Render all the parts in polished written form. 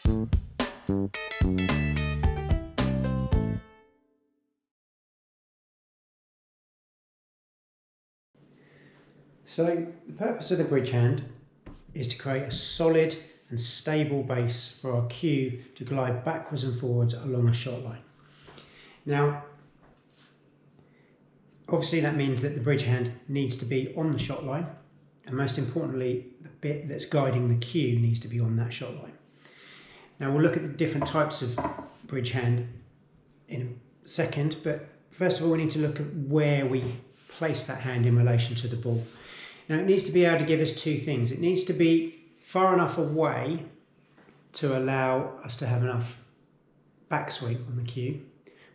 So the purpose of the bridge hand is to create a solid and stable base for our cue to glide backwards and forwards along a shot line. Now, obviously that means that the bridge hand needs to be on the shot line, and most importantly, the bit that's guiding the cue needs to be on that shot line. Now we'll look at the different types of bridge hand in a second, but first of all we need to look at where we place that hand in relation to the ball. Now it needs to be able to give us two things. It needs to be far enough away to allow us to have enough backswing on the cue,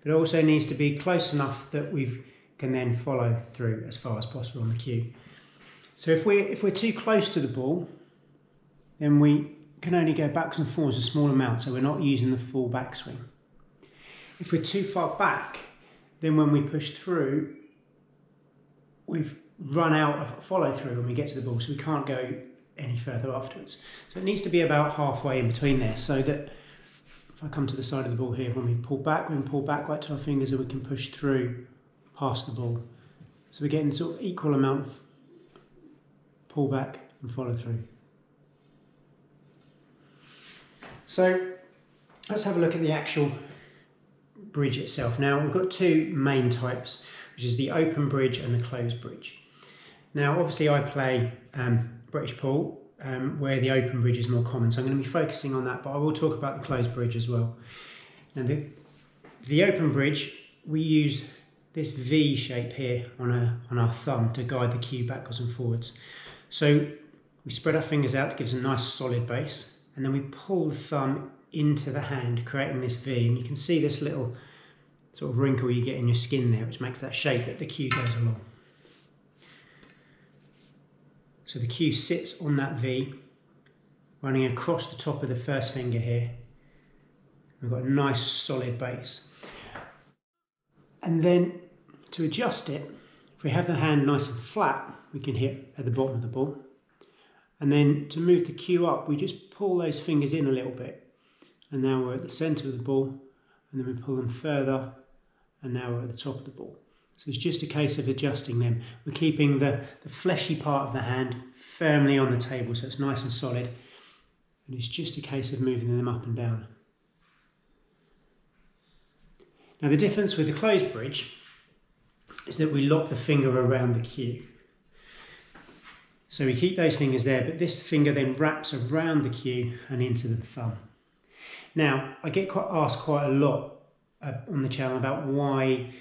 but it also needs to be close enough that we can then follow through as far as possible on the cue. So if we're too close to the ball, then we can only go backwards and forwards a small amount, so we're not using the full backswing. If we're too far back, then when we push through, we've run out of follow through when we get to the ball, so we can't go any further afterwards. So it needs to be about halfway in between there, so that if I come to the side of the ball here, when we pull back, we can pull back right to our fingers and we can push through past the ball. So we're getting sort of equal amount of pull back and follow through. So let's have a look at the actual bridge itself. Now we've got two main types, which is the open bridge and the closed bridge. Now obviously I play British pool where the open bridge is more common, so I'm going to be focusing on that, but I will talk about the closed bridge as well. Now the open bridge, we use this V shape here on our thumb to guide the cue backwards and forwards. So we spread our fingers out to give us a nice solid base, and then we pull the thumb into the hand, creating this V, and you can see this little sort of wrinkle you get in your skin there, which makes that shape that the cue goes along. So the cue sits on that V, running across the top of the first finger here. We've got a nice solid base. And then to adjust it, if we have the hand nice and flat, we can hit at the bottom of the ball. And then to move the cue up, we just pull those fingers in a little bit. And now we're at the centre of the ball, and then we pull them further, and now we're at the top of the ball. So it's just a case of adjusting them. We're keeping the fleshy part of the hand firmly on the table, so it's nice and solid. And it's just a case of moving them up and down. Now the difference with the closed bridge is that we lock the finger around the cue. So we keep those fingers there, but this finger then wraps around the cue and into the thumb. Now, I get asked quite a lot on the channel about why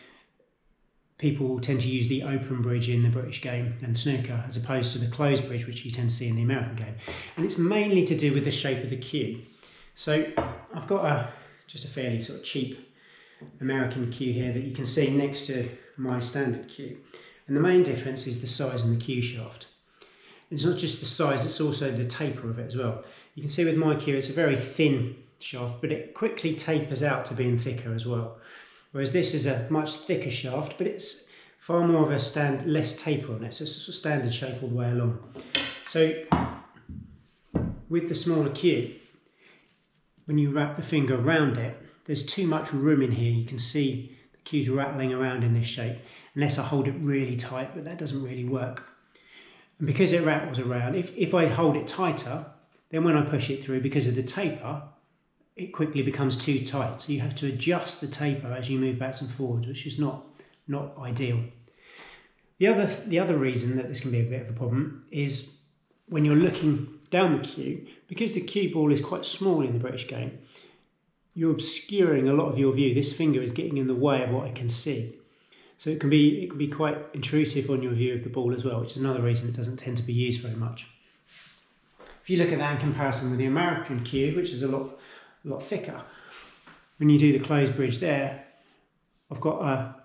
people tend to use the open bridge in the British game and snooker as opposed to the closed bridge, which you tend to see in the American game. And it's mainly to do with the shape of the cue. So I've got just a fairly sort of cheap American cue here that you can see next to my standard cue. And the main difference is the size and the cue shaft. It's not just the size, it's also the taper of it as well. You can see with my cue it's a very thin shaft, but it quickly tapers out to being thicker as well. Whereas this is a much thicker shaft, but it's far more of a less taper on it, so it's a standard shape all the way along. So with the smaller cue, when you wrap the finger around it, there's too much room in here. You can see the cue's rattling around in this shape, unless I hold it really tight, but that doesn't really work. And because it rattles around, if I hold it tighter, then when I push it through, because of the taper, it quickly becomes too tight. So you have to adjust the taper as you move backwards and forwards, which is not ideal. The other reason that this can be a bit of a problem is when you're looking down the cue, because the cue ball is quite small in the British game, you're obscuring a lot of your view. This finger is getting in the way of what I can see. So it can be quite intrusive on your view of the ball as well, which is another reason it doesn't tend to be used very much. If you look at that in comparison with the American cue, which is a lot thicker, when you do the closed bridge there, I've got a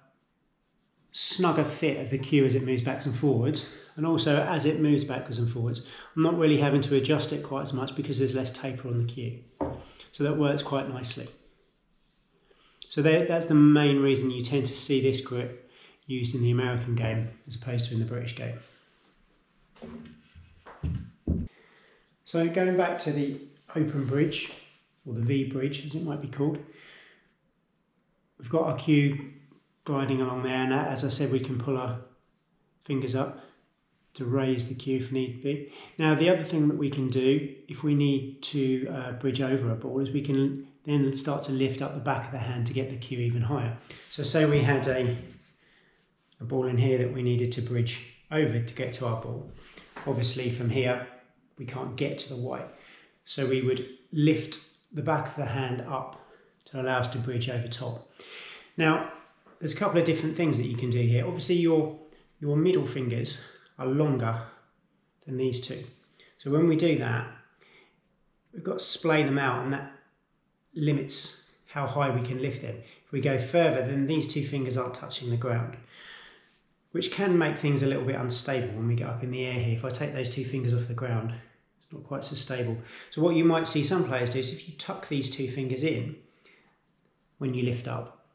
snugger fit of the cue as it moves backwards and forwards, and also as it moves backwards and forwards, I'm not really having to adjust it quite as much because there's less taper on the cue. So that works quite nicely. So that's the main reason you tend to see this grip used in the American game as opposed to in the British game. So going back to the open bridge, or the V bridge as it might be called. We've got our cue gliding along there, and as I said, we can pull our fingers up to raise the cue if need be. Now the other thing that we can do if we need to bridge over a ball is we can then start to lift up the back of the hand to get the cue even higher. So say we had a ball in here that we needed to bridge over to get to our ball. Obviously from here we can't get to the white, so we would lift the back of the hand up to allow us to bridge over top. Now there's a couple of different things that you can do here. Obviously your middle fingers are longer than these two, so when we do that we've got to splay them out, and that limits how high we can lift them. If we go further, then these two fingers aren't touching the ground, which can make things a little bit unstable when we get up in the air here. If I take those two fingers off the ground, it's not quite so stable. So what you might see some players do is if you tuck these two fingers in when you lift up,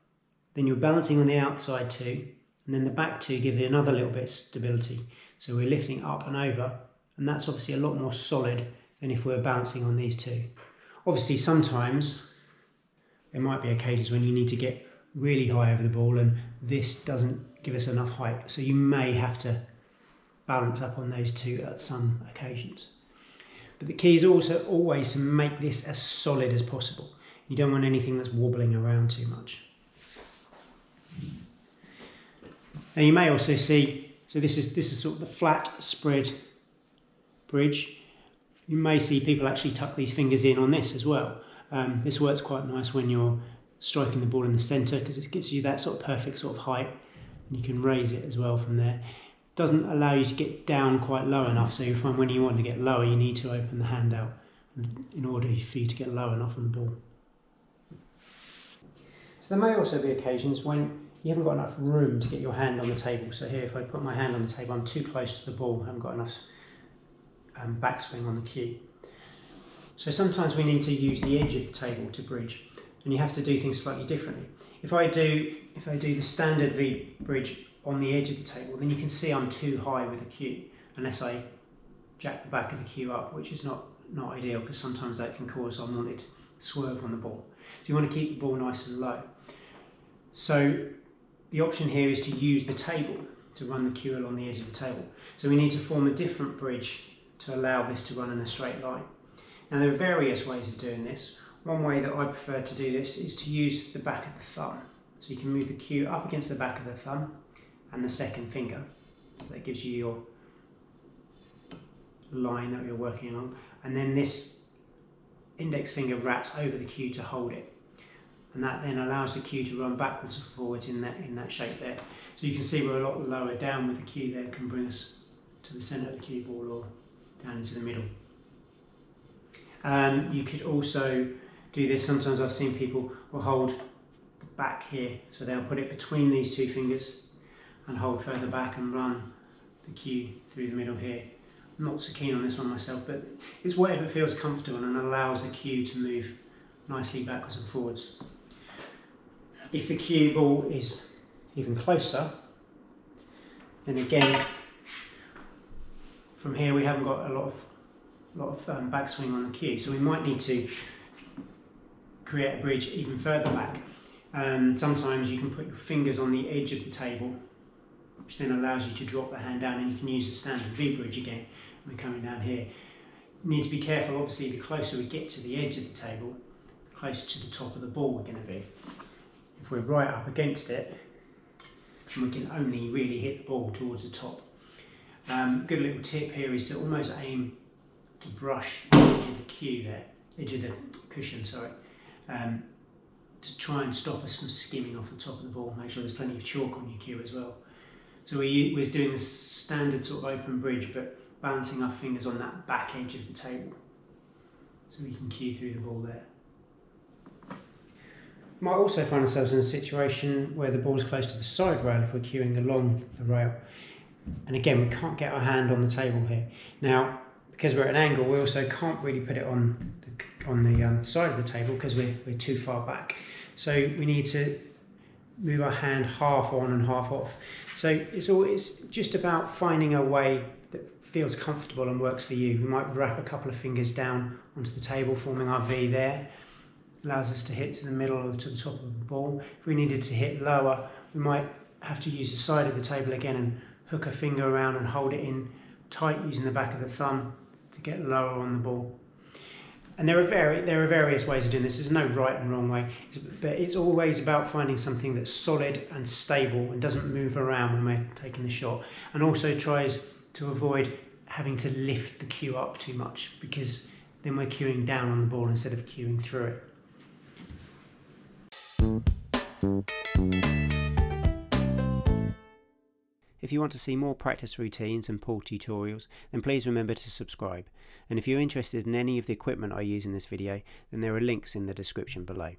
then you're balancing on the outside two, and then the back two give you another little bit of stability. So we're lifting up and over, and that's obviously a lot more solid than if we're balancing on these two. Obviously sometimes there might be occasions when you need to get really high over the ball and this doesn't give us enough height, so you may have to balance up on those two at some occasions. But the key is also always to make this as solid as possible. You don't want anything that's wobbling around too much. Now you may also see, so this is sort of the flat spread bridge. You may see people actually tuck these fingers in on this as well. This works quite nice when you're striking the ball in the centre, because it gives you that sort of perfect sort of height, and you can raise it as well from there. It doesn't allow you to get down quite low enough, so you find when you want to get lower you need to open the hand out in order for you to get low enough on the ball. So there may also be occasions when you haven't got enough room to get your hand on the table. So here, if I put my hand on the table, I'm too close to the ball, I haven't got enough backswing on the cue. So sometimes we need to use the edge of the table to bridge, and you have to do things slightly differently. If I do the standard V bridge on the edge of the table, then you can see I'm too high with the cue unless I jack the back of the cue up, which is not ideal, because sometimes that can cause unwanted swerve on the ball. So you want to keep the ball nice and low. So the option here is to use the table to run the cue along the edge of the table. So we need to form a different bridge to allow this to run in a straight line. Now there are various ways of doing this. One way that I prefer to do this is to use the back of the thumb. So you can move the cue up against the back of the thumb and the second finger. So that gives you your line that you're working along. And then this index finger wraps over the cue to hold it. And that then allows the cue to run backwards and forwards in that shape there. So you can see we're a lot lower down with the cue there, can bring us to the centre of the cue ball or down into the middle. You could also do this, sometimes I've seen people will hold the back here, so they'll put it between these two fingers and hold further back and run the cue through the middle here. I'm not so keen on this one myself, but it's whatever feels comfortable and allows the cue to move nicely backwards and forwards. If the cue ball is even closer, then again, from here we haven't got a lot of backswing on the cue, so we might need to create a bridge even further back. Sometimes you can put your fingers on the edge of the table, which then allows you to drop the hand down, and you can use the standard V bridge again. We're coming down here. You need to be careful, obviously the closer we get to the edge of the table, the closer to the top of the ball we're going to be. If we're right up against it, we can only really hit the ball towards the top. Good little tip here is to almost aim to brush the edge of the cue there, edge of the cushion, sorry, to try and stop us from skimming off the top of the ball. Make sure there's plenty of chalk on your cue as well. So we're doing the standard sort of open bridge, but balancing our fingers on that back edge of the table, so we can cue through the ball there. We might also find ourselves in a situation where the ball is close to the side rail if we're cueing along the rail. And again, we can't get our hand on the table here. Now, because we're at an angle, we also can't really put it on the side of the table because we're too far back. So we need to move our hand half on and half off. So it's just about finding a way that feels comfortable and works for you. We might wrap a couple of fingers down onto the table, forming our V there, allows us to hit to the middle or to the top of the ball. If we needed to hit lower, we might have to use the side of the table again and hook a finger around and hold it in tight using the back of the thumb to get lower on the ball. And there are various ways of doing this. There's no right and wrong way, but it's always about finding something that's solid and stable and doesn't move around when we're taking the shot, and also tries to avoid having to lift the cue up too much, because then we're cueing down on the ball instead of cueing through it. If you want to see more practice routines and pool tutorials, then please remember to subscribe. And if you're interested in any of the equipment I use in this video, then there are links in the description below.